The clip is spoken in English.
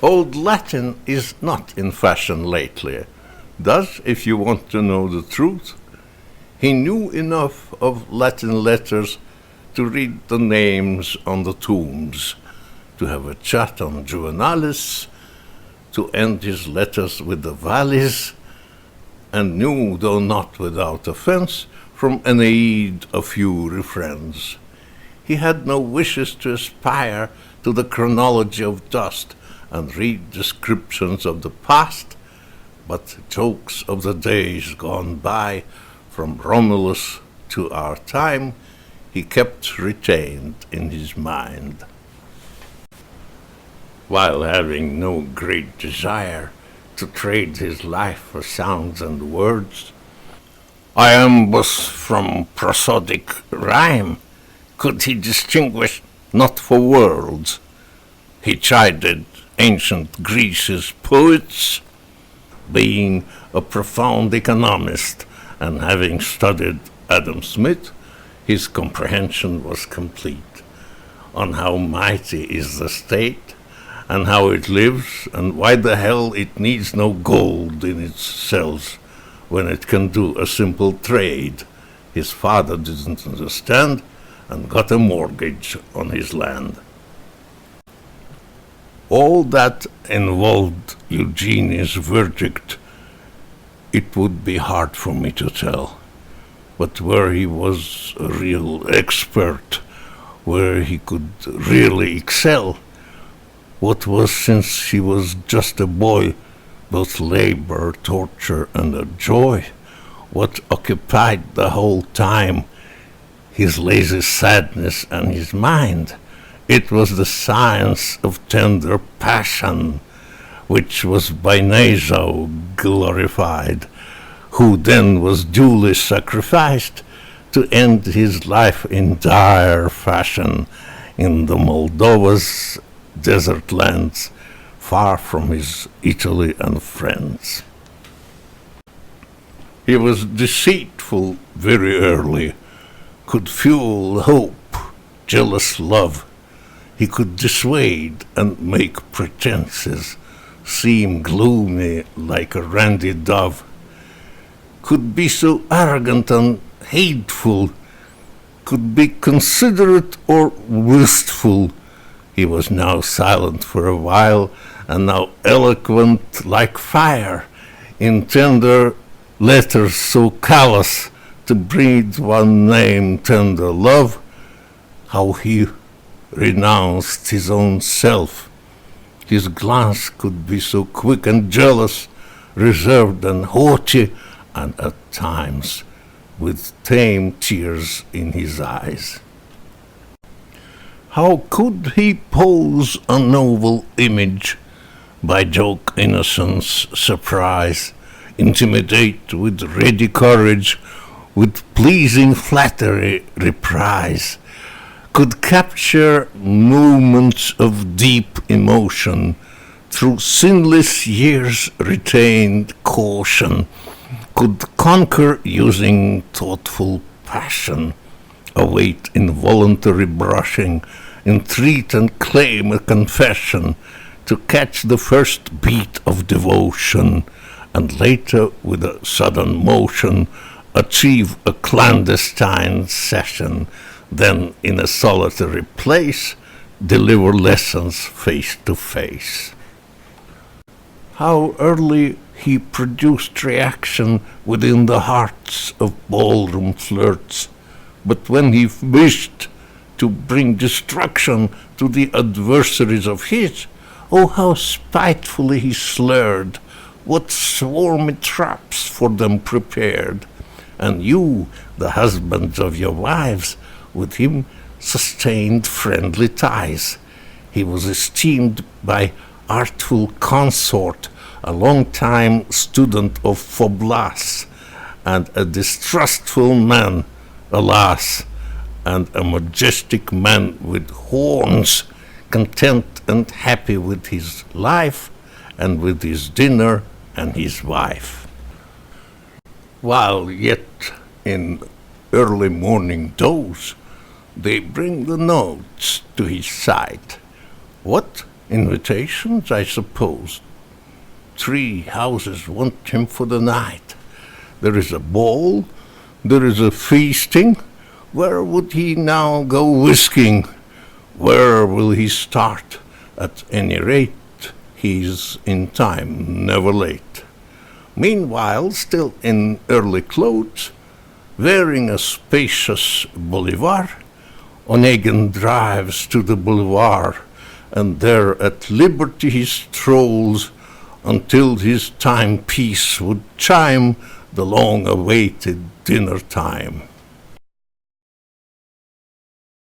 Old Latin is not in fashion lately. Thus, if you want to know the truth, he knew enough of Latin letters to read the names on the tombs, to have a chat on Juvenalis, to end his letters with the valleys, and knew, though not without offense, from Aeneid a few refrains. He had no wishes to aspire to the chronology of dust and read descriptions of the past, but jokes of the days gone by, from Romulus to our time, he kept retained in his mind. While having no great desire to trade his life for sounds and words, iambus from prosodic rhyme could he distinguish not for worlds. He chided ancient Greece's poets, being a profound economist, and having studied Adam Smith, his comprehension was complete on how mighty is the state, and how it lives, and why the hell it needs no gold in its cells when it can do a simple trade his father didn't understand and got a mortgage on his land. All that involved Eugene's verdict, it would be hard for me to tell, but where he was a real expert, where he could really excel, what was, since he was just a boy, both labor, torture, and a joy, what occupied the whole time his lazy sadness and his mind, it was the science of tender passion, which was by Naso glorified, who then was duly sacrificed to end his life in dire fashion in the Moldova's desert lands, far from his Italy and friends. He was deceitful very early, could fuel hope, jealous love. He could dissuade and make pretenses, seem gloomy like a randy dove, could be so arrogant and hateful, could be considerate or wistful. He was now silent for a while, and now eloquent like fire, in tender letters so callous to breathe one name, tender love. How he renounced his own self. His glance could be so quick and jealous, reserved and haughty, and at times with tame tears in his eyes. How could he pose a noble image, by joke innocence surprise, intimidate with ready courage, with pleasing flattery reprise, could capture moments of deep emotion, through sinless years retained caution, could conquer using thoughtful passion, await involuntary brushing, entreat and claim a confession, to catch the first beat of devotion, and later with a sudden motion achieve a clandestine session, then in a solitary place deliver lessons face to face. How early he produced reaction within the hearts of ballroom flirts, but when he wished to bring destruction to the adversaries of his, oh, how spitefully he slurred, what swarmy traps for them prepared, and you, the husbands of your wives, with him sustained friendly ties. He was esteemed by artful consort, a long-time student of Phoblas, and a distrustful man, alas, and a majestic man with horns, content and happy with his life, and with his dinner and his wife. While yet in early morning doze, they bring the notes to his sight. What? Invitations, I suppose. 3 houses want him for the night. There is a ball, there is a feasting. Where would he now go whisking? Where will he start? At any rate, he's in time, never late. Meanwhile, still in early clothes, wearing a spacious bolivar, Onegin drives to the boulevard, and there at liberty he strolls until his timepiece would chime the long-awaited dinner time.